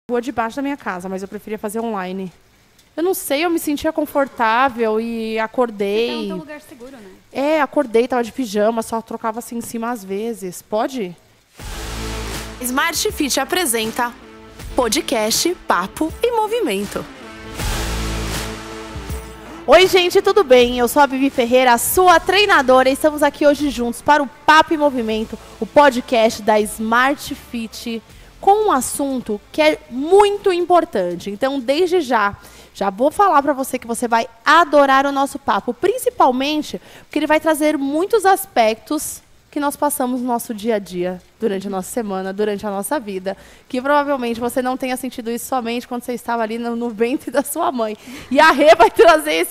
rua debaixo da minha casa, mas eu preferia fazer online. Eu não sei, eu me sentia confortável e acordei. Você tá no teu lugar seguro, né? Acordei, tava de pijama, só trocava assim em cima às vezes. Pode? Smart Fit apresenta podcast Papo e Movimento. Oi, gente, tudo bem? Eu sou a Vivi Ferreira, a sua treinadora, e estamos aqui hoje juntos para o Papo e Movimento, o podcast da Smart Fit, com um assunto que é muito importante. Então, desde já vou falar para você que você vai adorar o nosso papo, principalmente porque ele vai trazer muitos aspectos que nós passamos no nosso dia a dia, durante a nossa semana, durante a nossa vida, que provavelmente você não tenha sentido isso somente quando você estava ali no ventre da sua mãe. E a Rê vai trazer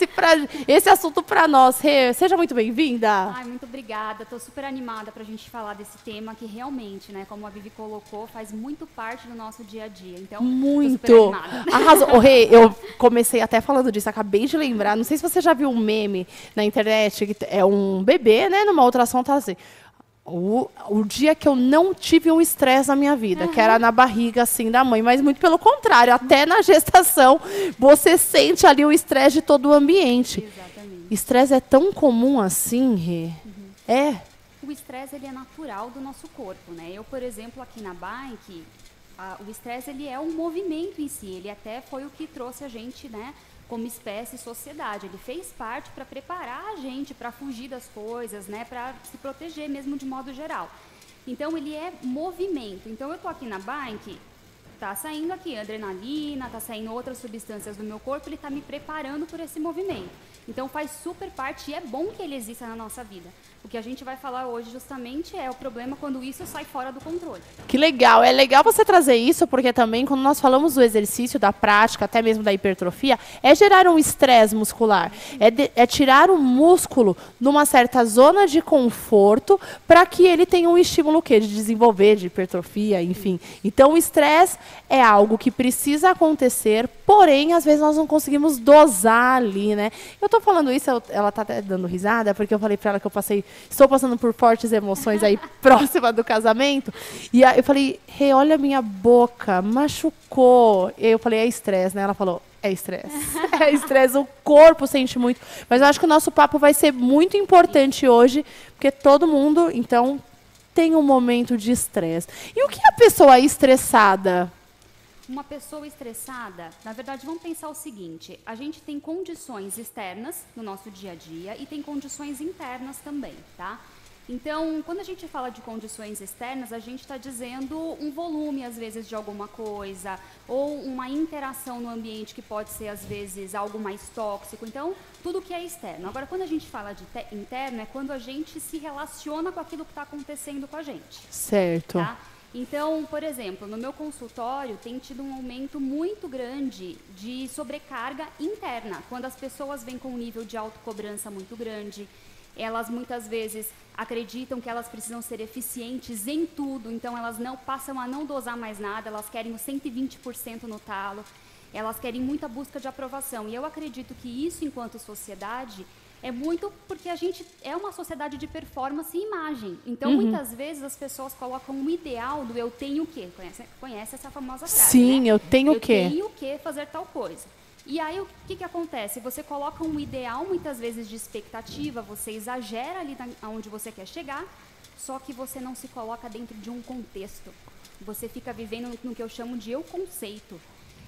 esse assunto para nós. Rê, seja muito bem-vinda. Ai, muito obrigada. Estou super animada para a gente falar desse tema que realmente, né, como a Vivi colocou, faz muito parte do nosso dia a dia. Então, muito. Tô super animada. Arrasou. Rê, eu comecei até falando disso, acabei de lembrar. Não sei se você já viu um meme na internet, que é um bebê, né, numa ultrassom, tá assim. O dia que eu não tive um estresse na minha vida, que era na barriga, assim, da mãe. Mas muito pelo contrário, até na gestação, você sente ali o estresse de todo o ambiente. Exatamente. Estresse é tão comum assim, Rê? É? O estresse, ele é natural do nosso corpo, né? Eu, por exemplo, aqui na bike, o estresse, ele é um movimento em si. Ele até foi o que trouxe a gente, né, como espécie e sociedade. Ele fez parte para preparar a gente para fugir das coisas, né, para se proteger mesmo de modo geral. Então, ele é movimento. Então, eu tô aqui na bike, tá saindo aqui adrenalina, tá saindo outras substâncias do meu corpo, ele tá me preparando por esse movimento. Então, faz super parte e é bom que ele exista na nossa vida. O que a gente vai falar hoje justamente é o problema quando isso sai fora do controle. Que legal. É legal você trazer isso, porque também quando nós falamos do exercício, da prática, até mesmo da hipertrofia, é gerar um estresse muscular. É tirar o músculo numa certa zona de conforto para que ele tenha um estímulo de desenvolver, de hipertrofia, enfim. Então, o estresse é algo que precisa acontecer, porém, às vezes nós não conseguimos dosar ali, né? Eu tô falando isso, ela tá até dando risada, porque eu falei para ela que estou passando por fortes emoções aí próxima do casamento. E aí eu falei, Rê, olha a minha boca, machucou. E eu falei, é estresse, né? Ela falou, é estresse. É estresse, o corpo sente muito. Mas eu acho que o nosso papo vai ser muito importante hoje, porque todo mundo, então, tem um momento de estresse. E o que é a pessoa estressada? Uma pessoa estressada, na verdade, vamos pensar o seguinte, a gente tem condições externas no nosso dia a dia e tem condições internas também, tá? Então, quando a gente fala de condições externas, a gente está dizendo um volume, às vezes, de alguma coisa, ou uma interação no ambiente que pode ser, às vezes, algo mais tóxico. Então, tudo que é externo. Agora, quando a gente fala de interno, é quando a gente se relaciona com aquilo que está acontecendo com a gente. Certo. Tá? Então, por exemplo, no meu consultório tem tido um aumento muito grande de sobrecarga interna. Quando as pessoas vêm com um nível de autocobrança muito grande, elas muitas vezes acreditam que elas precisam ser eficientes em tudo, então elas não passam a não dosar mais nada, elas querem o 120% no talo, elas querem muita busca de aprovação. E eu acredito que isso, enquanto sociedade, é muito porque a gente é uma sociedade de performance e imagem. Então, muitas vezes, as pessoas colocam um ideal do eu tenho o quê? Conhece essa famosa frase, Sim, né? eu tenho o quê? Eu tenho o quê fazer tal coisa. E aí, o que acontece? Você coloca um ideal, muitas vezes, de expectativa, você exagera ali onde você quer chegar, só que você não se coloca dentro de um contexto. Você fica vivendo no que eu chamo de eu-conceito.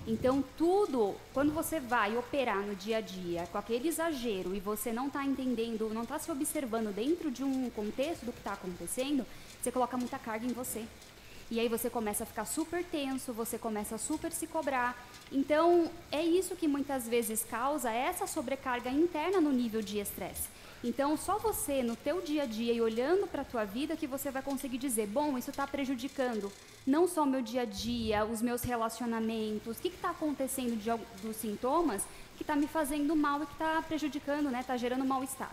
Então, tudo, quando você vai operar no dia a dia com aquele exagero e você não está entendendo, não está se observando dentro de um contexto do que está acontecendo, você coloca muita carga em você. E aí você começa a ficar super tenso, você começa a super se cobrar. Então, é isso que muitas vezes causa essa sobrecarga interna no nível de estresse. Então, só você, no teu dia a dia e olhando para a tua vida, que você vai conseguir dizer, bom, isso está prejudicando não só o meu dia a dia, os meus relacionamentos, o que está acontecendo dos sintomas que está me fazendo mal e que está prejudicando, né? Está gerando mal-estar.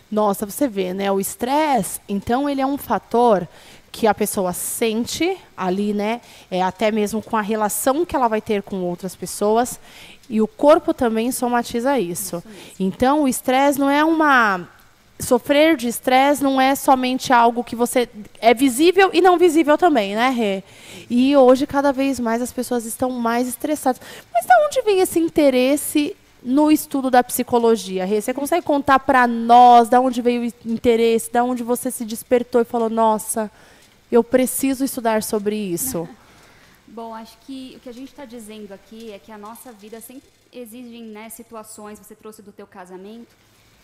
Nossa, você vê, né? O estresse, então, ele é um fator que a pessoa sente ali, né? Até mesmo com a relação que ela vai ter com outras pessoas. E o corpo também somatiza isso. Então, o estresse não é uma sofrer de estresse não é somente algo que você é visível e não visível também, né, Rê? E hoje, cada vez mais, as pessoas estão mais estressadas. Mas de onde vem esse interesse no estudo da psicologia, Rê? Você consegue contar para nós de onde veio o interesse, de onde você se despertou e falou, nossa, eu preciso estudar sobre isso? Bom, acho que o que a gente está dizendo aqui é que a nossa vida sempre exige, né, situações, você trouxe do teu casamento,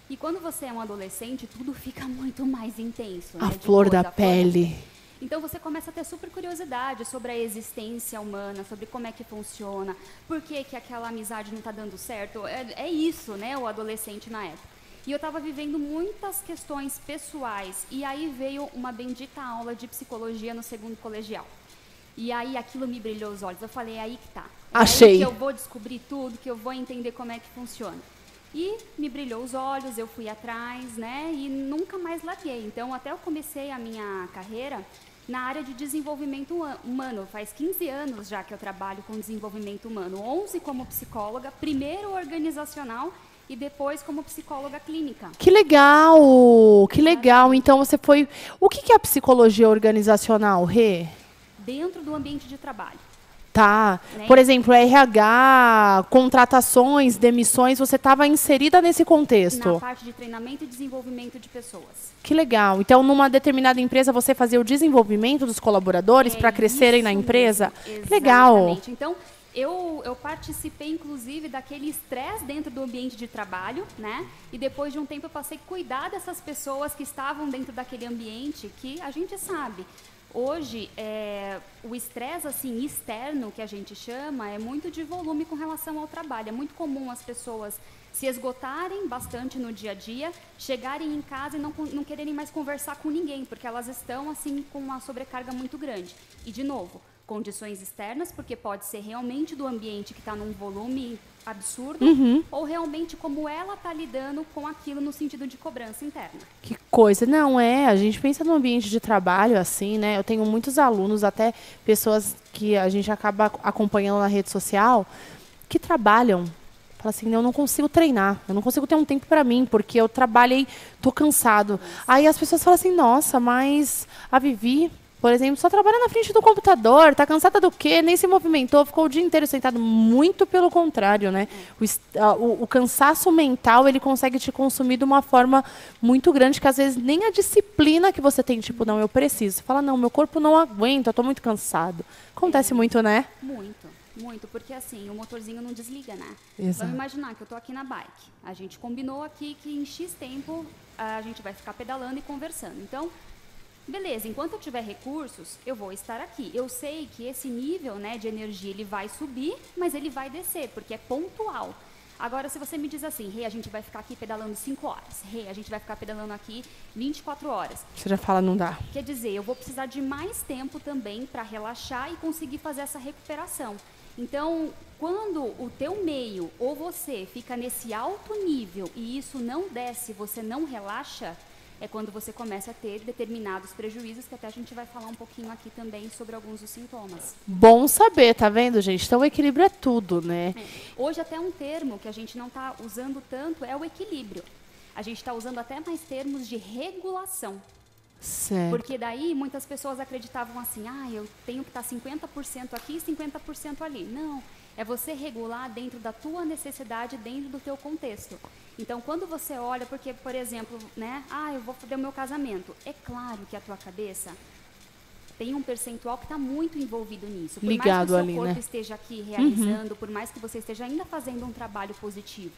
e quando você é um adolescente, tudo fica muito mais intenso. A né, flor da pele. Então você começa a ter super curiosidade sobre a existência humana, sobre como é que funciona, por que que aquela amizade não está dando certo. É isso, né, o adolescente na época. E eu estava vivendo muitas questões pessoais, e aí veio uma bendita aula de psicologia no segundo colegial. E aí aquilo me brilhou os olhos. Eu falei, é aí que tá. É Achei. aí que eu vou descobrir tudo, que eu vou entender como é que funciona. E me brilhou os olhos, eu fui atrás, né? E nunca mais larguei. Então, até eu comecei a minha carreira na área de desenvolvimento humano. Faz 15 anos já que eu trabalho com desenvolvimento humano. 11 como psicóloga, primeiro organizacional e depois como psicóloga clínica. Que legal! Que legal! Então, você foi... O que é a psicologia organizacional, Rê? Dentro do ambiente de trabalho. Tá. Né? Por exemplo, RH, contratações, demissões, você estava inserida nesse contexto? Na parte de treinamento e desenvolvimento de pessoas. Que legal. Então, numa determinada empresa, você fazia o desenvolvimento dos colaboradores para crescerem na empresa? Mesmo. Que legal. Exatamente. Então, eu participei, inclusive, daquele estresse dentro do ambiente de trabalho, né? E depois de um tempo eu passei a cuidar dessas pessoas que estavam dentro daquele ambiente que a gente sabe. Hoje, o estresse assim, externo, que a gente chama, é muito de volume com relação ao trabalho. É muito comum as pessoas se esgotarem bastante no dia a dia, chegarem em casa e não quererem mais conversar com ninguém, porque elas estão assim com uma sobrecarga muito grande. E, de novo, condições externas, porque pode ser realmente do ambiente que está num volume absurdo, ou realmente como ela está lidando com aquilo no sentido de cobrança interna. Que coisa. Não, a gente pensa no ambiente de trabalho assim, né? Eu tenho muitos alunos, até pessoas que a gente acaba acompanhando na rede social, que trabalham. Fala assim, eu não consigo treinar, eu não consigo ter um tempo para mim, porque eu trabalhei, tô cansado. Aí as pessoas falam assim, nossa, mas a Vivi, por exemplo, só trabalha na frente do computador, tá cansada do quê? Nem se movimentou, ficou o dia inteiro sentado. Muito pelo contrário, né? O cansaço mental, ele consegue te consumir de uma forma muito grande, que às vezes nem a disciplina que você tem, tipo, não, eu preciso. Você fala, não, meu corpo não aguenta, eu tô muito cansado. Acontece muito, né? Muito, porque assim, o motorzinho não desliga, né? Exato. Vamos imaginar que eu tô aqui na bike. A gente combinou aqui que em X tempo a gente vai ficar pedalando e conversando. Então, beleza, enquanto eu tiver recursos, eu vou estar aqui. Eu sei que esse nível, né, de energia, ele vai subir, mas ele vai descer, porque é pontual. Agora, se você me diz assim, Rê, a gente vai ficar aqui pedalando 5 horas. Rê, a gente vai ficar pedalando aqui 24 horas. Você já fala, não dá. Quer dizer, eu vou precisar de mais tempo também para relaxar e conseguir fazer essa recuperação. Então, quando o teu meio ou você fica nesse alto nível e isso não desce, você não relaxa, é quando você começa a ter determinados prejuízos, que até a gente vai falar um pouquinho aqui também sobre alguns dos sintomas. Bom saber, tá vendo, gente? Então, o equilíbrio é tudo, né? Hoje, até um termo que a gente não está usando tanto é o equilíbrio. A gente está usando até mais termos de regulação. Certo. Porque daí muitas pessoas acreditavam assim, eu tenho que estar 50% aqui e 50% ali. Não, é você regular dentro da tua necessidade, dentro do teu contexto. Então, quando você olha, porque, por exemplo, né, eu vou fazer o meu casamento. É claro que a tua cabeça tem um percentual que está muito envolvido nisso. Por ligado mais que o seu ali, corpo né? esteja aqui realizando, por mais que você esteja ainda fazendo um trabalho positivo.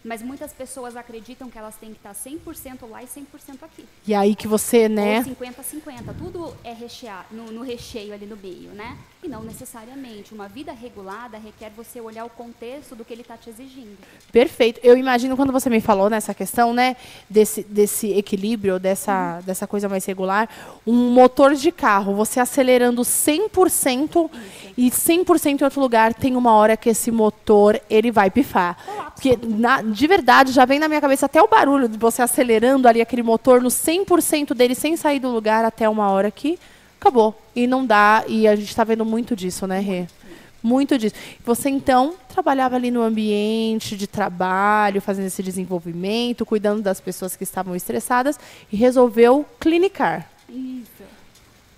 Mas muitas pessoas acreditam que elas têm que estar 100% lá e 100% aqui. E aí que você, né? Ou 50-50. Tudo é rechear, no recheio ali no meio, né? E não necessariamente. Uma vida regulada requer você olhar o contexto do que ele está te exigindo. Perfeito. Eu imagino quando você me falou nessa questão, né? Desse equilíbrio, dessa coisa mais regular. Um motor de carro, você acelerando 100% e 100% em outro lugar, tem uma hora que esse motor, ele vai pifar. Porque, de verdade, já vem na minha cabeça até o barulho de você acelerando ali aquele motor no 100% dele, sem sair do lugar, até uma hora que acabou. E não dá, e a gente está vendo muito disso, né, Rê? muito disso. Você, então, trabalhava ali no ambiente de trabalho, fazendo esse desenvolvimento, cuidando das pessoas que estavam estressadas e resolveu clinicar. Isso.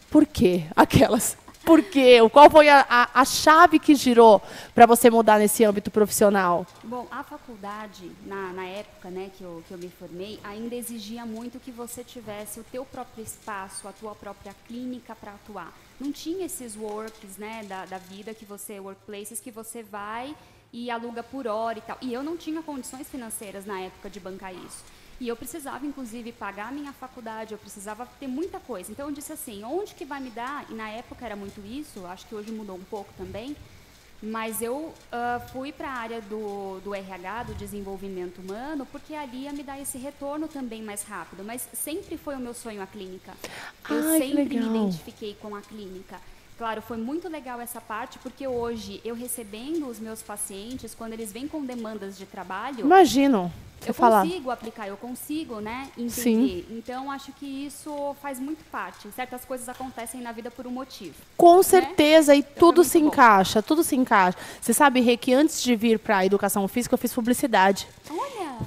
Por quê? Aquelas. Por quê? Qual foi a chave que girou para você mudar nesse âmbito profissional? Bom, a faculdade, na época, né, que eu me formei, ainda exigia muito que você tivesse o teu próprio espaço, a tua própria clínica para atuar. Não tinha esses works, né, da vida que você, workplaces, que você vai e aluga por hora e tal. E eu não tinha condições financeiras na época de bancar isso. E eu precisava, inclusive, pagar a minha faculdade, eu precisava ter muita coisa. Então, eu disse assim, onde que vai me dar? E na época era muito isso, acho que hoje mudou um pouco também, mas eu fui para a área do RH, do desenvolvimento humano, porque ali ia me dar esse retorno também mais rápido. Mas sempre foi o meu sonho a clínica. Eu sempre me identifiquei com a clínica. Claro, foi muito legal essa parte, porque hoje, eu recebendo os meus pacientes, quando eles vêm com demandas de trabalho... Imagino. Eu consigo aplicar, eu consigo, né, entender. Sim. Então, acho que isso faz muito parte. Certas coisas acontecem na vida por um motivo. Com certeza, né? E tudo se encaixa, bom. tudo se encaixa. Você sabe, Rê, que antes de vir para a educação física, eu fiz publicidade. Olha!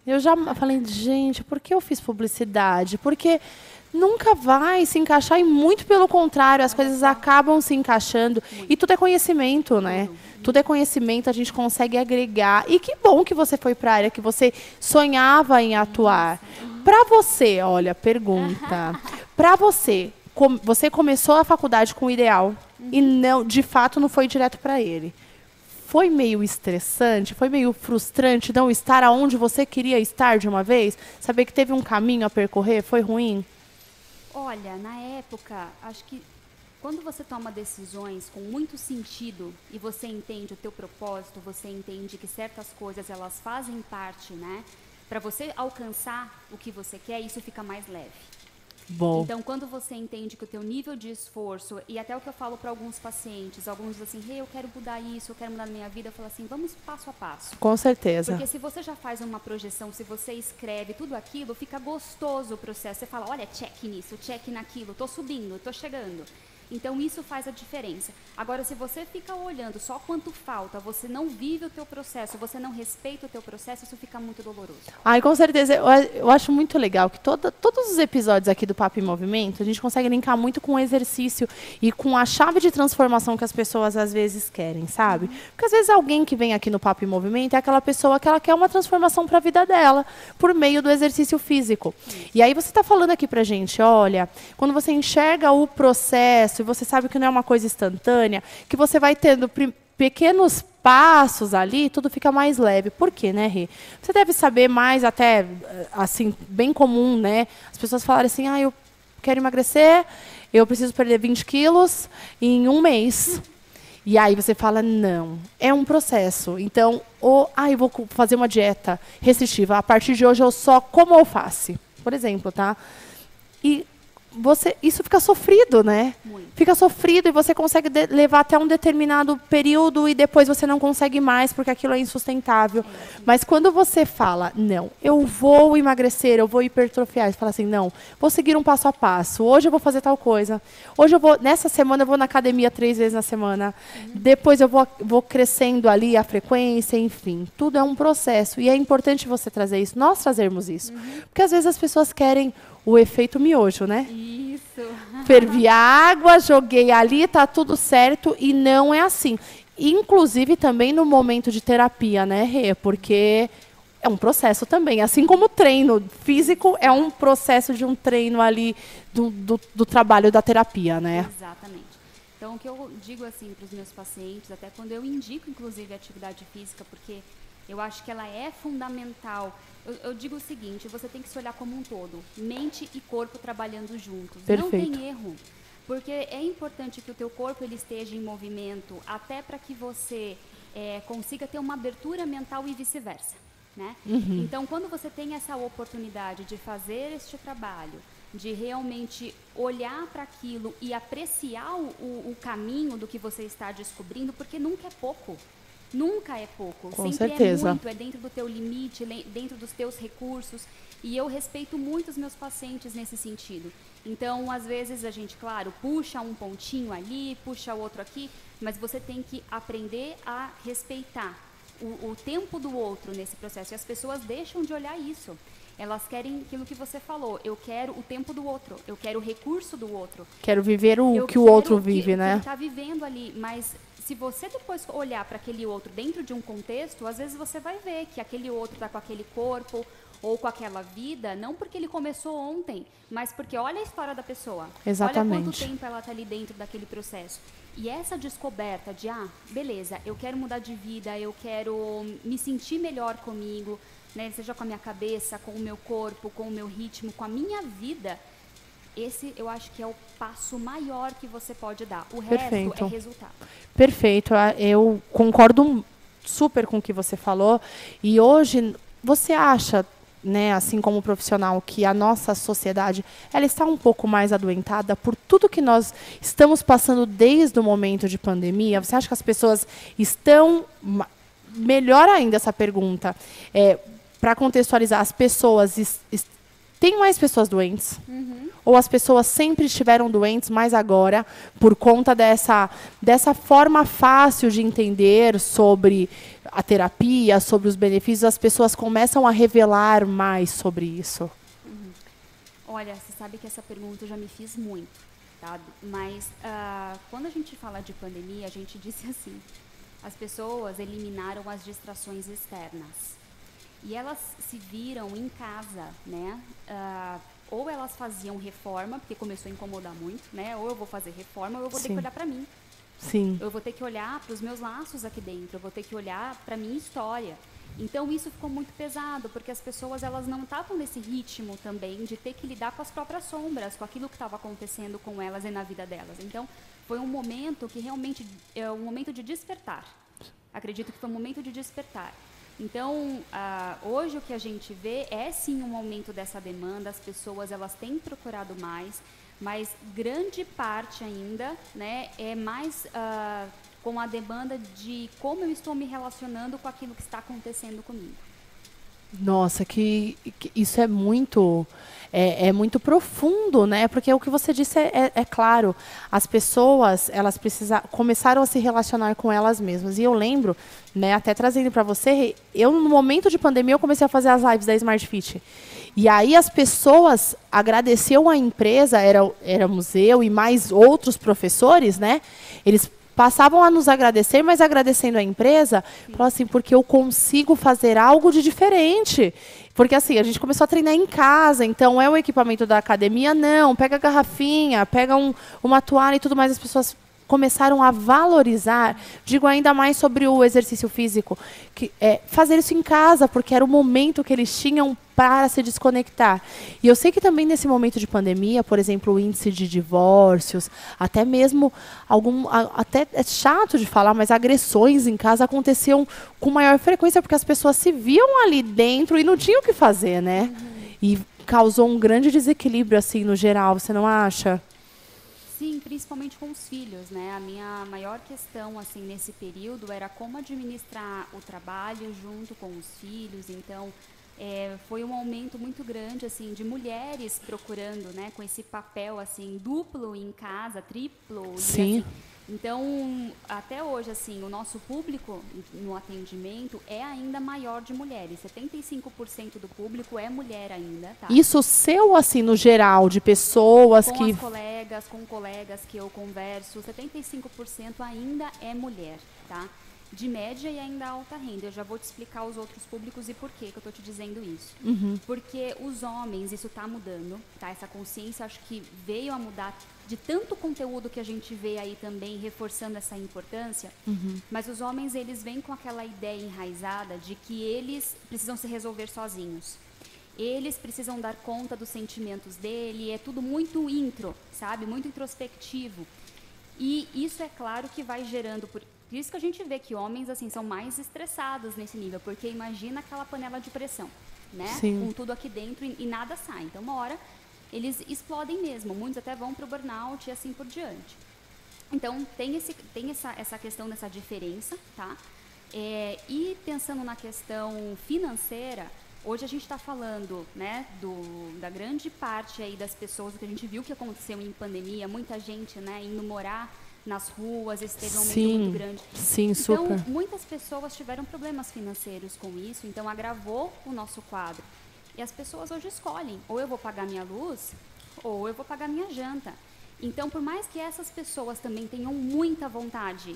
Eu já falei, gente, por que eu fiz publicidade? Porque nunca vai se encaixar e muito pelo contrário, as coisas acabam se encaixando. E tudo é conhecimento, né? Tudo é conhecimento, a gente consegue agregar. E que bom que você foi para a área que você sonhava em atuar. Para você, olha, pergunta. Para você, você começou a faculdade com o ideal e não, de fato, não foi direto para ele. Foi meio estressante, foi meio frustrante não estar aonde você queria estar de uma vez? Saber que teve um caminho a percorrer, foi ruim? Olha, na época, acho que quando você toma decisões com muito sentido e você entende o teu propósito, você entende que certas coisas elas fazem parte, né? Para você alcançar o que você quer, isso fica mais leve. Bom. Então, quando você entende que o teu nível de esforço, e até o que eu falo para alguns pacientes, alguns dizem assim, hey, eu quero mudar isso, eu quero mudar na minha vida, eu falo assim, vamos passo a passo. Com certeza. Porque se você já faz uma projeção, se você escreve tudo aquilo, fica gostoso o processo. Você fala, olha, check nisso, check naquilo, tô subindo, tô chegando. Então, isso faz a diferença. Agora, se você fica olhando só quanto falta, você não vive o teu processo, você não respeita o teu processo, isso fica muito doloroso. Ai, com certeza. Eu acho muito legal que todos os episódios aqui do Papo em Movimento, a gente consegue linkar muito com o exercício e com a chave de transformação que as pessoas às vezes querem, sabe? Porque às vezes alguém que vem aqui no Papo em Movimento é aquela pessoa que ela quer uma transformação para a vida dela, por meio do exercício físico. E aí você está falando aqui pra gente, olha, quando você enxerga o processo, e você sabe que não é uma coisa instantânea, que você vai tendo pequenos passos ali, tudo fica mais leve. Por quê, né, Rê? Você deve saber mais, até, assim, bem comum, né? As pessoas falarem assim, eu quero emagrecer, eu preciso perder 20 quilos em um mês. E aí você fala, não, é um processo. Então, eu vou fazer uma dieta restritiva. A partir de hoje, eu só como alface, por exemplo, tá? E isso fica sofrido, né? Muito. Fica sofrido e você consegue levar até um determinado período e depois você não consegue mais porque aquilo é insustentável. Mas quando você fala, não, eu vou emagrecer, eu vou hipertrofiar, você fala assim, não, vou seguir um passo a passo. Hoje eu vou fazer tal coisa. Nessa semana eu vou na academia 3 vezes na semana. Depois eu vou crescendo ali a frequência, enfim. Tudo é um processo e é importante você trazer isso, nós trazermos isso. Porque às vezes as pessoas querem o efeito miojo, né? Isso. Fervi a água, joguei ali, tá tudo certo e não é assim. Inclusive também no momento de terapia, né, Rê? Porque é um processo também. Assim como o treino físico é um processo de um treino ali do trabalho da terapia, né? Exatamente. Então, o que eu digo assim para os meus pacientes, até quando eu indico, inclusive, a atividade física, porque eu acho que ela é fundamental. Eu digo o seguinte, você tem que se olhar como um todo, mente e corpo trabalhando juntos. Perfeito. Não tem erro, porque é importante que o teu corpo ele esteja em movimento, até para que você consiga ter uma abertura mental e vice-versa, né? Então, quando você tem essa oportunidade de fazer este trabalho, de realmente olhar para aquilo e apreciar o caminho do que você está descobrindo, porque nunca é pouco. Nunca é pouco. Com Sempre certeza. é muito, é dentro do teu limite, dentro dos teus recursos. E eu respeito muito os meus pacientes nesse sentido. Então, às vezes, a gente, claro, puxa um pontinho ali, puxa outro aqui, mas você tem que aprender a respeitar o tempo do outro nesse processo. E as pessoas deixam de olhar isso. Elas querem aquilo que você falou. Eu quero o tempo do outro. Eu quero o recurso do outro. Quero viver o Eu que o quero outro vive, que né? ele está vivendo ali. Mas se você depois olhar para aquele outro dentro de um contexto, às vezes você vai ver que aquele outro está com aquele corpo ou com aquela vida, não porque ele começou ontem, mas porque olha a história da pessoa. Exatamente. Olha quanto tempo ela está ali dentro daquele processo. E essa descoberta de, beleza, eu quero mudar de vida, eu quero me sentir melhor comigo, né, seja com a minha cabeça, com o meu corpo, com o meu ritmo, com a minha vida, esse eu acho que é o passo maior que você pode dar. O Perfeito. resto é resultado. Perfeito. Eu concordo super com o que você falou. E hoje, você acha, né, assim como profissional, que a nossa sociedade ela está um pouco mais adoentada por tudo que nós estamos passando desde o momento de pandemia? Você acha que as pessoas estão... Melhor ainda essa pergunta. Para contextualizar, as pessoas... Tem mais pessoas doentes? Ou as pessoas sempre estiveram doentes, mas agora, por conta dessa forma fácil de entender sobre a terapia, sobre os benefícios, as pessoas começam a revelar mais sobre isso? Olha, você sabe que essa pergunta eu já me fiz muito, tá? Mas quando a gente fala de pandemia, a gente disse assim, as pessoas eliminaram as distrações externas. E elas se viram em casa, né? Ou elas faziam reforma, porque começou a incomodar muito, né? Ou eu vou fazer reforma, ou eu vou ter que olhar para mim. Sim. Eu vou ter que olhar para os meus laços aqui dentro, eu vou ter que olhar para a minha história. Então, isso ficou muito pesado, porque as pessoas elas não estavam nesse ritmo também de ter que lidar com as próprias sombras, com aquilo que estava acontecendo com elas e na vida delas. Então, foi um momento que realmente é um momento de despertar. Acredito que foi um momento de despertar. Então, hoje o que a gente vê é sim um aumento dessa demanda, as pessoas elas têm procurado mais, mas grande parte ainda, né, é mais com a demanda de como eu estou me relacionando com aquilo que está acontecendo comigo. Nossa, que isso é muito profundo, né? Porque o que você disse é claro. As pessoas, elas começaram a se relacionar com elas mesmas. E eu lembro, né, até trazendo para você, no momento de pandemia, eu comecei a fazer as lives da Smart Fit. E aí as pessoas agradeceram a empresa, éramos eu e mais outros professores, né? Eles passavam a nos agradecer, mas agradecendo a empresa, falaram assim, porque eu consigo fazer algo de diferente. Porque assim, a gente começou a treinar em casa, então é o equipamento da academia? Não, pega a garrafinha, pega uma toalha e tudo mais, as pessoas começaram a valorizar, digo ainda mais sobre o exercício físico, fazer isso em casa, porque era o momento que eles tinham para se desconectar. E eu sei que também nesse momento de pandemia, por exemplo, o índice de divórcios, até mesmo até é chato de falar, mas agressões em casa aconteciam com maior frequência, porque as pessoas se viam ali dentro e não tinham o que fazer, né? E causou um grande desequilíbrio, assim, no geral, você não acha? Sim, principalmente com os filhos, né? A minha maior questão, assim, nesse período era como administrar o trabalho junto com os filhos. Então, foi um aumento muito grande, assim, de mulheres procurando, né? Com esse papel, assim, duplo em casa, triplo. Sim. E, assim, então, até hoje, assim, o nosso público no atendimento é ainda maior de mulheres. 75% do público é mulher ainda, tá? Isso seu, assim, no geral, de pessoas com que... com colegas que eu converso, 75% ainda é mulher, tá? De média e ainda alta renda. Eu já vou te explicar os outros públicos e por que eu estou te dizendo isso. Porque os homens, isso está mudando, tá? Essa consciência acho que veio a mudar de tanto conteúdo que a gente vê aí também reforçando essa importância, mas os homens eles vêm com aquela ideia enraizada de que eles precisam se resolver sozinhos. Eles precisam dar conta dos sentimentos dele, é tudo muito intro, sabe? Muito introspectivo. E isso é claro que vai gerando... Por isso que a gente vê que homens assim são mais estressados nesse nível, porque imagina aquela panela de pressão, né? Sim. Com tudo aqui dentro e nada sai. Então, uma hora, eles explodem mesmo. Muitos até vão para o burnout e assim por diante. Então, tem essa questão dessa diferença, tá? E pensando na questão financeira, hoje a gente está falando, né, da grande parte aí das pessoas, o que a gente viu que aconteceu em pandemia, muita gente, né, indo morar nas ruas, esse teve um aumento muito grande. Sim, então, super. muitas pessoas tiveram problemas financeiros com isso, então agravou o nosso quadro. E as pessoas hoje escolhem, ou eu vou pagar minha luz, ou eu vou pagar minha janta. Então, por mais que essas pessoas também tenham muita vontade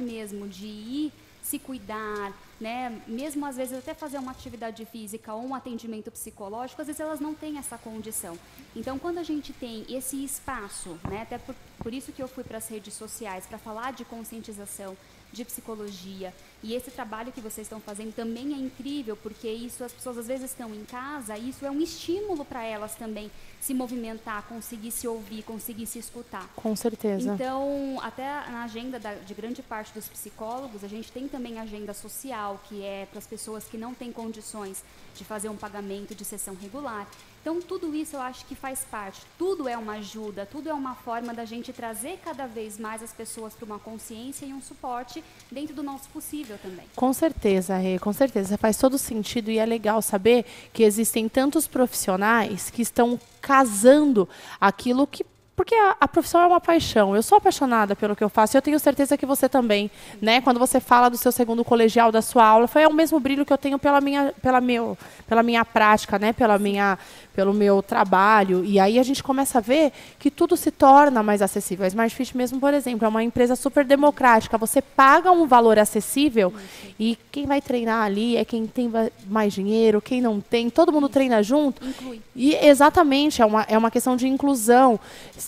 mesmo de ir se cuidar, né? Mesmo às vezes até fazer uma atividade física ou um atendimento psicológico, às vezes elas não têm essa condição. Então, quando a gente tem esse espaço, né? Até por isso que eu fui para as redes sociais, para falar de conscientização, de psicologia, e esse trabalho que vocês estão fazendo também é incrível, porque isso, as pessoas às vezes estão em casa, e isso é um estímulo para elas também se movimentar, conseguir se ouvir, conseguir se escutar. Com certeza. Então, até na agenda de grande parte dos psicólogos, a gente tem também a agenda social, que é para as pessoas que não têm condições de fazer um pagamento de sessão regular. Então, tudo isso eu acho que faz parte. Tudo é uma ajuda, tudo é uma forma da gente trazer cada vez mais as pessoas para uma consciência e um suporte dentro do nosso possível também. Com certeza, Rê, com certeza. Faz todo sentido e é legal saber que existem tantos profissionais que estão casando aquilo que... Porque a profissão é uma paixão. Eu sou apaixonada pelo que eu faço e eu tenho certeza que você também, né? Quando você fala do seu segundo colegial, da sua aula, foi o mesmo brilho que eu tenho pela minha prática, né? Pelo meu trabalho. E aí a gente começa a ver que tudo se torna mais acessível. A Smart Fit mesmo, por exemplo, é uma empresa super democrática. Você paga um valor acessível e quem vai treinar ali é quem tem mais dinheiro, quem não tem. Todo mundo treina junto. Inclui. E exatamente, é uma questão de inclusão.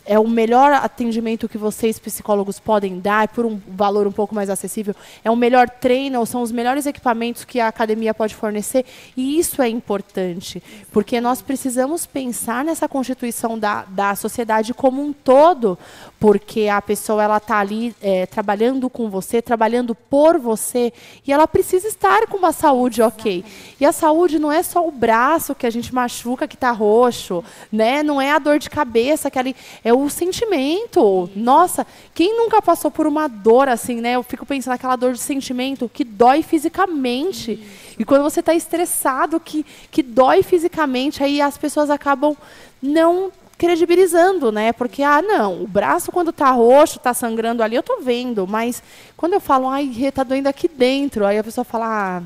É o melhor atendimento que vocês, psicólogos, podem dar por um valor um pouco mais acessível. É o melhor treino, são os melhores equipamentos que a academia pode fornecer. E isso é importante, porque nós precisamos pensar nessa constituição da sociedade como um todo, porque a pessoa ela está ali trabalhando com você, trabalhando por você, e ela precisa estar com uma saúde ok. E a saúde não é só o braço que a gente machuca, que está roxo, né? Não é a dor de cabeça, é o sentimento. Nossa, quem nunca passou por uma dor assim, né? Eu fico pensando naquela dor de sentimento que dói fisicamente. E quando você está estressado, que dói fisicamente, aí as pessoas acabam não credibilizando, né? Porque, não, o braço quando está roxo, está sangrando ali, eu estou vendo. Mas quando eu falo, tá doendo aqui dentro, aí a pessoa fala,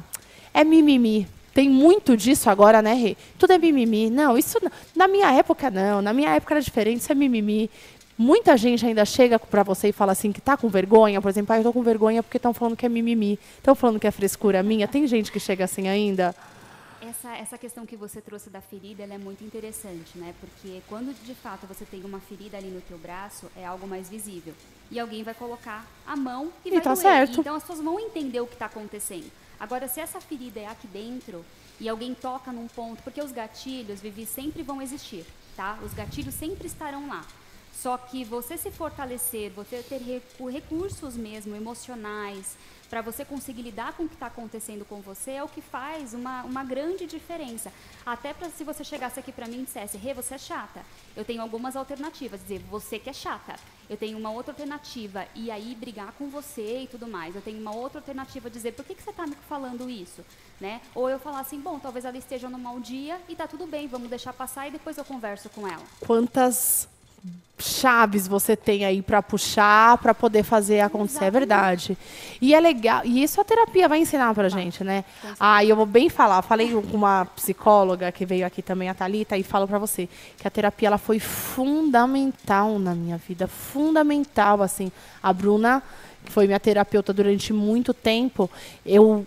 é mimimi. Tem muito disso agora, né, Rê? Tudo é mimimi. Não, isso não. Na minha época, não. Na minha época era diferente, isso é mimimi. Muita gente ainda chega para você e fala assim que está com vergonha. Por exemplo, eu estou com vergonha porque estão falando que é mimimi. Estão falando que é frescura minha. Tem gente que chega assim ainda. Essa questão que você trouxe da ferida, ela é muito interessante, né? Porque quando, de fato, você tem uma ferida ali no teu braço, é algo mais visível. E alguém vai colocar a mão e vai doer. Certo. Então, as pessoas vão entender o que está acontecendo. Agora, se essa ferida é aqui dentro e alguém toca num ponto... Porque os gatilhos, Vivi, sempre vão existir, tá? Os gatilhos sempre estarão lá. Só que você se fortalecer, você ter recursos mesmo emocionais para você conseguir lidar com o que está acontecendo com você é o que faz uma grande diferença. Até se você chegasse aqui para mim e dissesse, Rê, você é chata. Eu tenho algumas alternativas, dizer, você que é chata. Eu tenho uma outra alternativa, e aí brigar com você e tudo mais. Eu tenho uma outra alternativa, dizer, por que você está me falando isso? Né? Ou eu falar assim, bom, talvez ela esteja num mau dia e tá tudo bem, vamos deixar passar e depois eu converso com ela. Quantas chaves você tem aí para puxar, para poder fazer acontecer, é verdade. E é legal, e isso a terapia vai ensinar pra gente, né? E eu vou bem falar, falei com uma psicóloga que veio aqui também, a Thalita, e falo para você que a terapia ela foi fundamental na minha vida, fundamental, assim. A Bruna, que foi minha terapeuta durante muito tempo, eu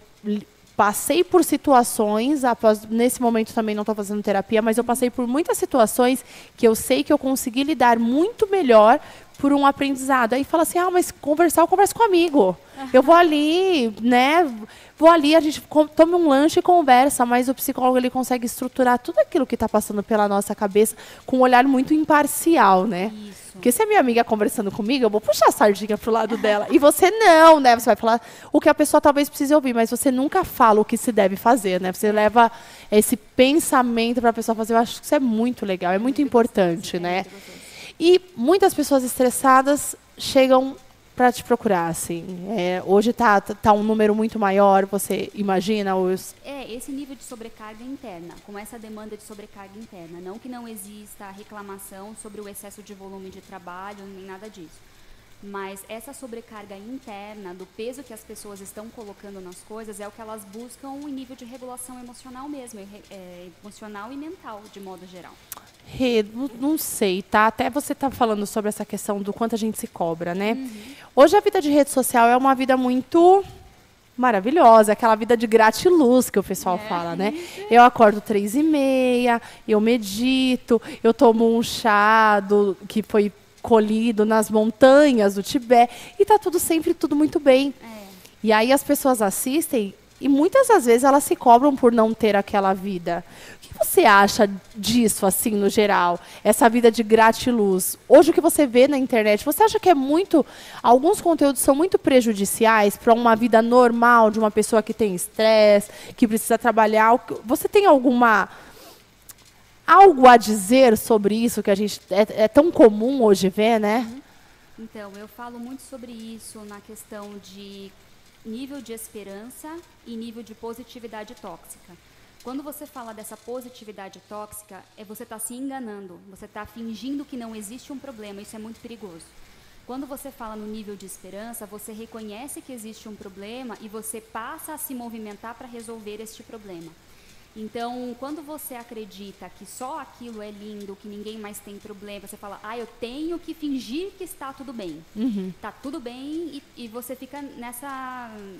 passei por situações, nesse momento também não estou fazendo terapia, mas eu passei por muitas situações que eu sei que eu consegui lidar muito melhor por um aprendizado. Aí fala assim, mas eu converso com um amigo. Eu vou ali, né? Vou ali, a gente toma um lanche e conversa, mas o psicólogo ele consegue estruturar tudo aquilo que está passando pela nossa cabeça com um olhar muito imparcial, né? Isso. Porque se a minha amiga conversando comigo, eu vou puxar a sardinha pro lado dela. E você não, né? Você vai falar o que a pessoa talvez precise ouvir, mas você nunca fala o que se deve fazer, né? Você leva esse pensamento para a pessoa fazer. Eu acho que isso é muito legal, é muito importante, né? E muitas pessoas estressadas chegam para te procurar, assim? Hoje tá um número muito maior, você imagina os... Esse nível de sobrecarga interna, com essa demanda de sobrecarga interna. Não que não exista reclamação sobre o excesso de volume de trabalho, nem nada disso. Mas essa sobrecarga interna, do peso que as pessoas estão colocando nas coisas, é o que elas buscam em nível de regulação emocional mesmo, emocional e mental, de modo geral. Rê, não sei, tá? Até você tá falando sobre essa questão do quanto a gente se cobra, né? Hoje a vida de rede social é uma vida muito maravilhosa, aquela vida de gratiluz que o pessoal fala, né? Eu acordo 3h30, eu medito, eu tomo um chá que foi colhido nas montanhas do Tibete, e tá sempre tudo muito bem. E aí as pessoas assistem e muitas das vezes elas se cobram por não ter aquela vida. O que você acha disso, assim, no geral? Essa vida de gratiluz. Hoje o que você vê na internet, você acha que alguns conteúdos são muito prejudiciais para uma vida normal de uma pessoa que tem estresse, que precisa trabalhar? Você tem algo a dizer sobre isso que a gente é tão comum hoje ver, né? Então, eu falo muito sobre isso na questão de nível de esperança e nível de positividade tóxica. Quando você fala dessa positividade tóxica, você está se enganando, você está fingindo que não existe um problema, isso é muito perigoso. Quando você fala no nível de esperança, você reconhece que existe um problema e você passa a se movimentar para resolver este problema. Então, quando você acredita que só aquilo é lindo, que ninguém mais tem problema, você fala, eu tenho que fingir que está tudo bem. Está tudo bem e você fica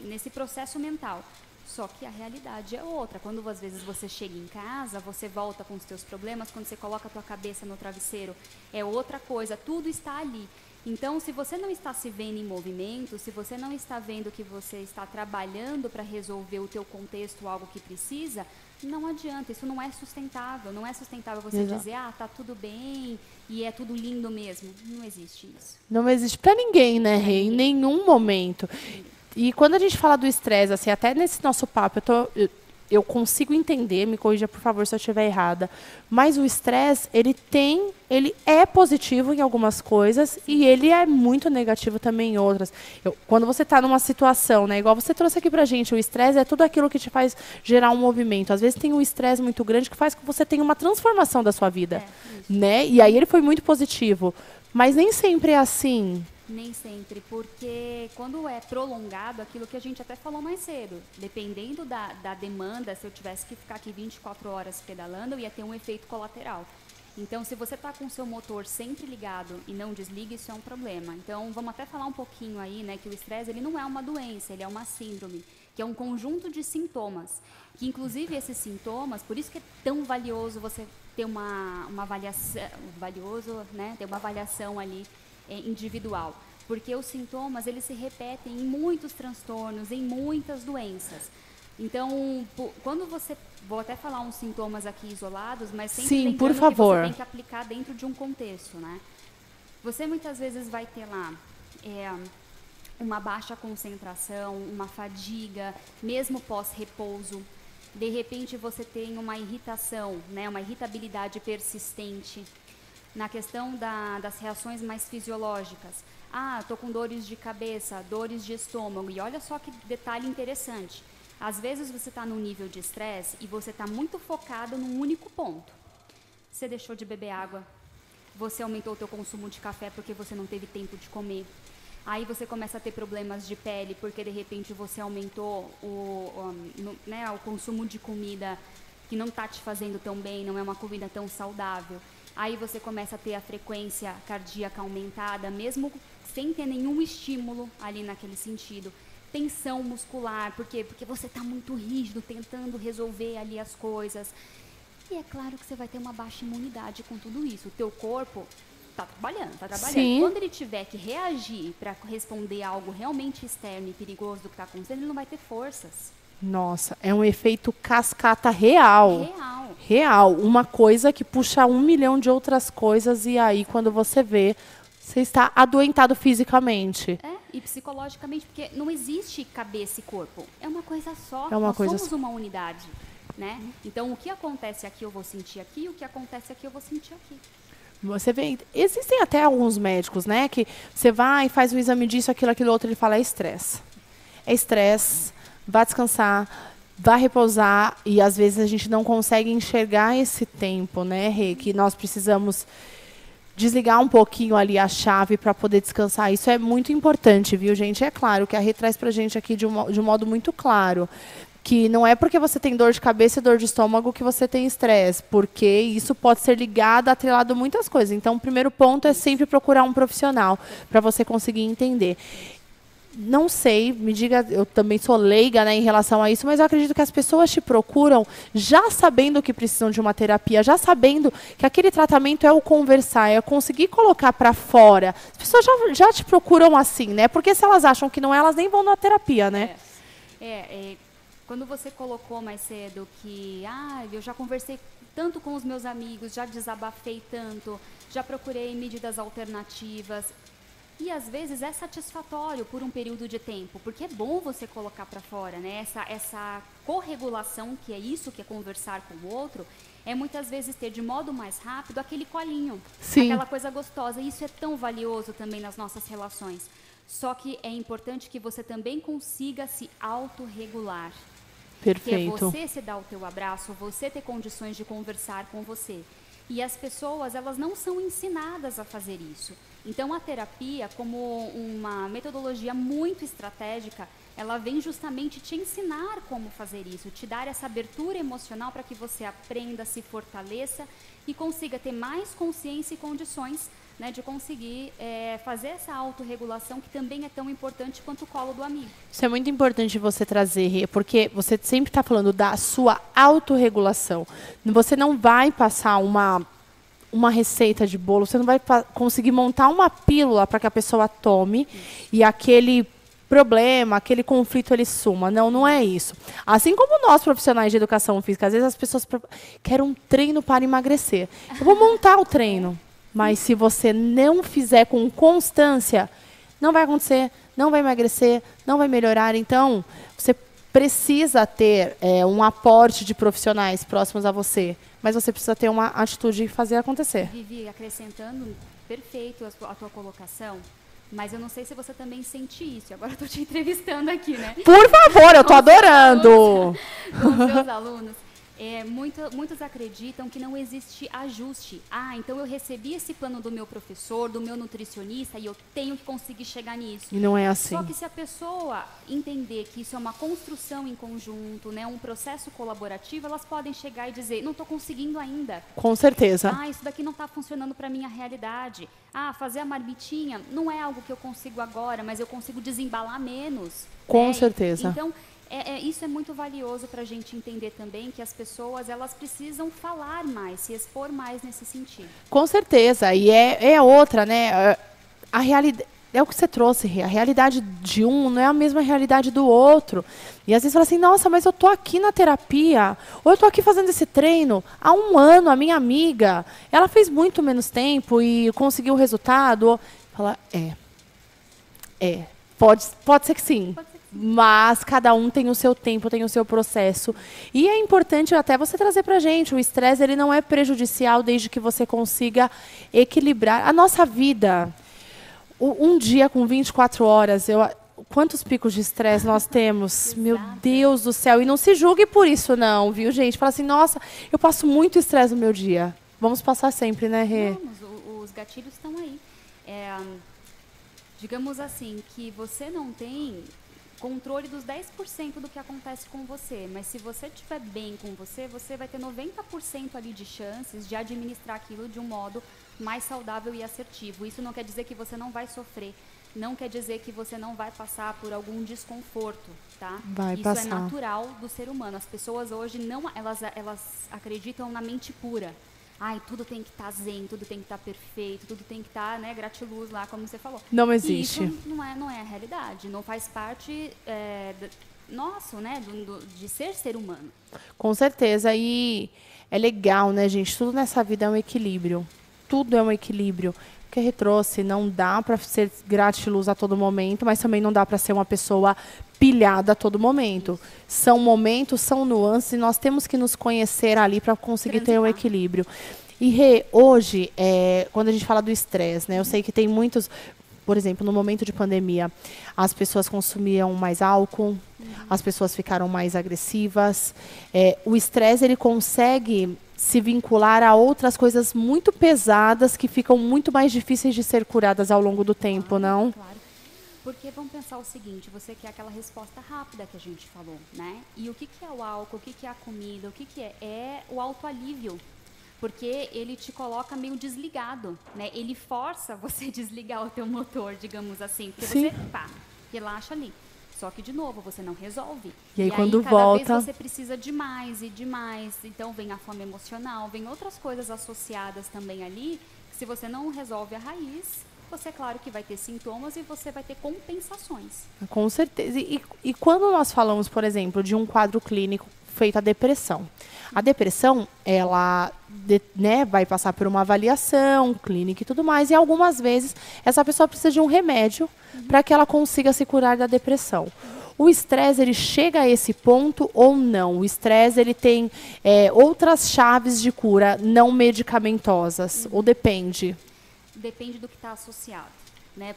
nesse processo mental. Só que a realidade é outra. Quando às vezes você chega em casa, você volta com os seus problemas, quando você coloca a tua cabeça no travesseiro, é outra coisa, tudo está ali. Então, se você não está se vendo em movimento, se você não está vendo que você está trabalhando para resolver o teu contexto, algo que precisa, não adianta, isso não é sustentável. Não é sustentável você dizer, tá tudo bem e é tudo lindo mesmo. Não existe isso. Não existe para ninguém, né, Rê? Em nenhum momento. E quando a gente fala do estresse, assim, até nesse nosso papo, eu consigo entender, me corrija, por favor, se eu estiver errada, mas o estresse, ele é positivo em algumas coisas e ele é muito negativo também em outras. Quando você está numa situação, né, igual você trouxe aqui pra gente, o estresse é tudo aquilo que te faz gerar um movimento. Às vezes tem um estresse muito grande que faz que você tenha uma transformação da sua vida, né? E aí ele foi muito positivo, mas nem sempre é assim. Nem sempre, porque quando é prolongado, aquilo que a gente até falou mais cedo, dependendo da demanda, se eu tivesse que ficar aqui 24 horas pedalando, eu ia ter um efeito colateral. Então, se você está com o seu motor sempre ligado e não desliga, isso é um problema. Então, vamos até falar um pouquinho aí, né, que o estresse ele não é uma doença, ele é uma síndrome, que é um conjunto de sintomas, que inclusive esses sintomas, por isso que é tão valioso você ter uma avaliação, ter uma avaliação ali individual, porque os sintomas eles se repetem em muitos transtornos, em muitas doenças. Então, quando vou até falar uns sintomas aqui isolados, mas sempre lembrando por favor, que você tem que aplicar dentro de um contexto, né? Você muitas vezes vai ter lá uma baixa concentração, uma fadiga, mesmo pós-repouso. De repente você tem uma irritação, né? Uma irritabilidade persistente. Na questão das reações mais fisiológicas. Estou com dores de cabeça, dores de estômago. E olha só que detalhe interessante. Às vezes você está num nível de estresse e você está muito focado num único ponto. Você deixou de beber água. Você aumentou o teu consumo de café porque você não teve tempo de comer. Aí você começa a ter problemas de pele porque de repente você aumentou o consumo de comida que não está te fazendo tão bem, não é uma comida tão saudável. Aí você começa a ter a frequência cardíaca aumentada, mesmo sem ter nenhum estímulo ali naquele sentido. Tensão muscular, por quê? Porque você está muito rígido, tentando resolver ali as coisas. E é claro que você vai ter uma baixa imunidade com tudo isso. O teu corpo está trabalhando. Sim. Quando ele tiver que reagir para responder a algo realmente externo e perigoso do que está acontecendo, ele não vai ter forças. Nossa, é um efeito cascata real. Real. Uma coisa que puxa 1 milhão de outras coisas e aí quando você vê, você está adoentado fisicamente. E psicologicamente, porque não existe cabeça e corpo. É uma coisa só. Nós somos uma unidade, né? Então, o que acontece aqui eu vou sentir aqui, o que acontece aqui eu vou sentir aqui. Você vê, existem até alguns médicos, né, que você vai e faz um exame disso, aquilo outro, ele fala, é estresse. É estresse, vá descansar, vá repousar, e às vezes a gente não consegue enxergar esse tempo, né, Rê, que nós precisamos desligar um pouquinho ali a chave para poder descansar. Isso é muito importante, viu, gente? É claro que a Rê traz para a gente aqui de um modo muito claro, que não é porque você tem dor de cabeça e dor de estômago que você tem estresse, porque isso pode ser ligado, atrelado a muitas coisas. Então, o primeiro ponto é sempre procurar um profissional para você conseguir entender. Não sei, me diga, eu também sou leiga, né, em relação a isso, mas eu acredito que as pessoas te procuram já sabendo que precisam de uma terapia, já sabendo que aquele tratamento é o conversar, é conseguir colocar para fora. As pessoas já te procuram assim, né? Porque se elas acham que não é, elas nem vão na terapia, né? Quando você colocou mais cedo que eu já conversei tanto com os meus amigos, já desabafei tanto, já procurei medidas alternativas. E às vezes é satisfatório por um período de tempo, porque é bom você colocar para fora, né? Essa corregulação, que é isso que é conversar com o outro, é muitas vezes ter de modo mais rápido aquele colinho, Sim. aquela coisa gostosa. E isso é tão valioso também nas nossas relações. Só que é importante que você também consiga se autorregular. Perfeito. Que é você se dar o teu abraço, você ter condições de conversar com você. E as pessoas, elas não são ensinadas a fazer isso. Então, a terapia, como uma metodologia muito estratégica, ela vem justamente te ensinar como fazer isso, te dar essa abertura emocional para que você aprenda, se fortaleça e consiga ter mais consciência e condições, né, de conseguir fazer essa autorregulação, que também é tão importante quanto o colo do amigo. Isso é muito importante você trazer, porque você sempre está falando da sua autorregulação. Você não vai passar uma receita de bolo, você não vai conseguir montar uma pílula para que a pessoa tome e aquele problema, aquele conflito, ele suma. Não, não é isso. Assim como nós, profissionais de educação física, às vezes as pessoas querem um treino para emagrecer. Eu vou montar o treino, mas se você não fizer com constância, não vai acontecer, não vai emagrecer, não vai melhorar. Então, você precisa ter um aporte de profissionais próximos a você, mas você precisa ter uma atitude e fazer acontecer. Vivi, acrescentando, perfeito a tua colocação, mas eu não sei se você também sente isso. Agora eu estou te entrevistando aqui, né? Por favor, eu estou adorando! Com os seus alunos. Muitos acreditam que não existe ajuste. Então eu recebi esse plano do meu professor, do meu nutricionista, e eu tenho que conseguir chegar nisso. E não é assim. Só que se a pessoa entender que isso é uma construção em conjunto, né, um processo colaborativo, elas podem chegar e dizer, não estou conseguindo ainda. Com certeza. Isso daqui não está funcionando para a minha realidade. Fazer a marmitinha não é algo que eu consigo agora, mas eu consigo desembalar menos. Com certeza. Então, isso é muito valioso para a gente entender também que as pessoas, elas precisam falar mais, se expor mais nesse sentido. Com certeza. E é outra, né? A realidade... É o que você trouxe, Rê. A realidade de um não é a mesma realidade do outro. E às vezes fala assim, nossa, mas eu tô aqui na terapia, ou eu tô aqui fazendo esse treino há 1 ano, a minha amiga, ela fez muito menos tempo e conseguiu o resultado. Fala, pode ser que sim. Pode ser que sim. Mas cada um tem o seu tempo, tem o seu processo. E é importante até você trazer pra gente, o estresse ele não é prejudicial desde que você consiga equilibrar a nossa vida. Um dia com 24 horas, quantos picos de estresse nós temos? Exato. Meu Deus do céu. E não se julgue por isso não, viu, gente? Fala assim, nossa, eu passo muito estresse no meu dia. Vamos passar sempre, né, Rê? Vamos, os gatilhos estão aí. Digamos assim, que você não tem controle dos 10% do que acontece com você, mas se você estiver bem com você, você vai ter 90% ali de chances de administrar aquilo de um modo mais saudável e assertivo. Isso não quer dizer que você não vai sofrer, não quer dizer que você não vai passar por algum desconforto, tá? Vai Isso passar. é natural do ser humano. As pessoas hoje elas acreditam na mente pura. Tudo tem que estar zen, tudo tem que estar perfeito, tudo tem que estar, né, gratiluz lá, como você falou. Não existe. E isso não é a realidade, não faz parte nosso, né, de ser humano. Com certeza. E é legal, né, gente? Tudo nessa vida é um equilíbrio. Tudo é um equilíbrio. O que a Rê trouxe, não dá para ser gratiluz a todo momento, mas também não dá para ser uma pessoa pilhada a todo momento. São momentos, são nuances, e nós temos que nos conhecer ali para conseguir ter um equilíbrio. E Rê, hoje, quando a gente fala do estresse, né? Eu sei que tem muitos, por exemplo, no momento de pandemia, as pessoas consumiam mais álcool, as pessoas ficaram mais agressivas. O estresse, ele consegue se vincular a outras coisas muito pesadas que ficam muito mais difíceis de ser curadas ao longo do tempo, não? Claro. Porque vamos pensar o seguinte, você quer aquela resposta rápida que a gente falou, né? E o que é o álcool, o que é a comida, o que é? É o autoalívio. Porque ele te coloca meio desligado, né? Ele força você a desligar o teu motor, digamos assim. Porque Sim. você, relaxa ali. Só que, de novo, você não resolve. E aí, quando cada volta... vez você precisa de mais e de mais. Então, vem a fome emocional, vem outras coisas associadas também ali, que se você não resolve a raiz, você, claro, que vai ter sintomas e você vai ter compensações. Com certeza. E quando nós falamos, por exemplo, de um quadro clínico feito a depressão, ela vai passar por uma avaliação clínica e tudo mais, e algumas vezes essa pessoa precisa de um remédio para que ela consiga se curar da depressão. O estresse, ele chega a esse ponto ou não? O estresse, ele tem outras chaves de cura não medicamentosas, ou depende? Depende do que está associado, né?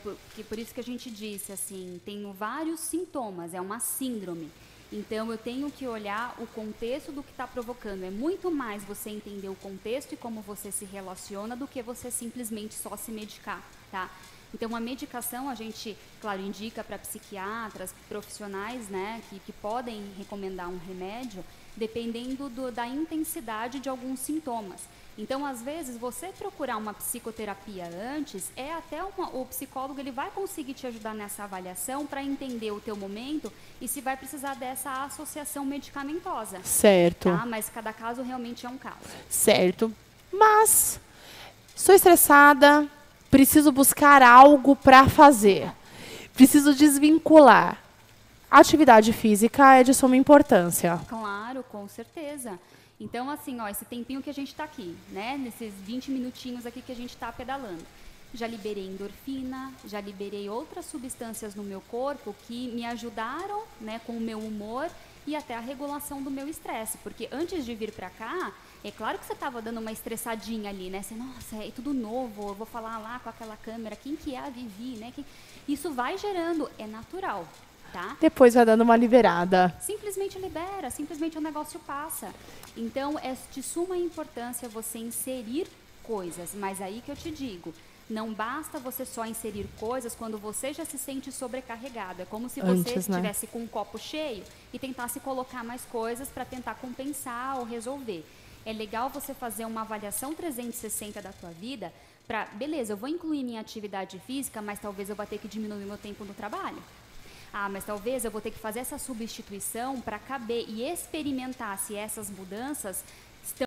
Por isso que a gente disse, assim, tenho vários sintomas, é uma síndrome. Então, eu tenho que olhar o contexto do que está provocando. É muito mais você entender o contexto e como você se relaciona do que você simplesmente só se medicar, tá? Então, a medicação a gente, claro, indica para psiquiatras, profissionais, né, que podem recomendar um remédio, dependendo da intensidade de alguns sintomas. Então, às vezes, você procurar uma psicoterapia antes, até o psicólogo ele vai conseguir te ajudar nessa avaliação para entender o teu momento e se vai precisar dessa associação medicamentosa. Certo. Tá? Mas cada caso realmente é um caso. Certo. Mas, estou estressada, preciso buscar algo para fazer. Preciso desvincular. A atividade física é de suma importância. Claro, com certeza. Então, assim, esse tempinho que a gente está aqui, né? Nesses 20 minutinhos aqui que a gente está pedalando. Já liberei endorfina, já liberei outras substâncias no meu corpo que me ajudaram, né, com o meu humor e até a regulação do meu estresse. Porque antes de vir para cá, é claro que você estava dando uma estressadinha ali, né? Você, nossa, é tudo novo, eu vou falar lá com aquela câmera, quem que é a Vivi, né? Isso vai gerando, é natural. Tá? Depois vai dando uma liberada. Simplesmente libera, simplesmente o negócio passa. Então, é de suma importância você inserir coisas, mas aí que eu te digo, não basta você só inserir coisas quando você já se sente sobrecarregado. É como se você estivesse com um copo cheio e tentasse colocar mais coisas para tentar compensar ou resolver. É legal você fazer uma avaliação 360 da tua vida para, beleza, eu vou incluir minha atividade física, mas talvez eu vá ter que diminuir meu tempo no trabalho. Mas talvez eu vou ter que fazer essa substituição para caber e experimentar se essas mudanças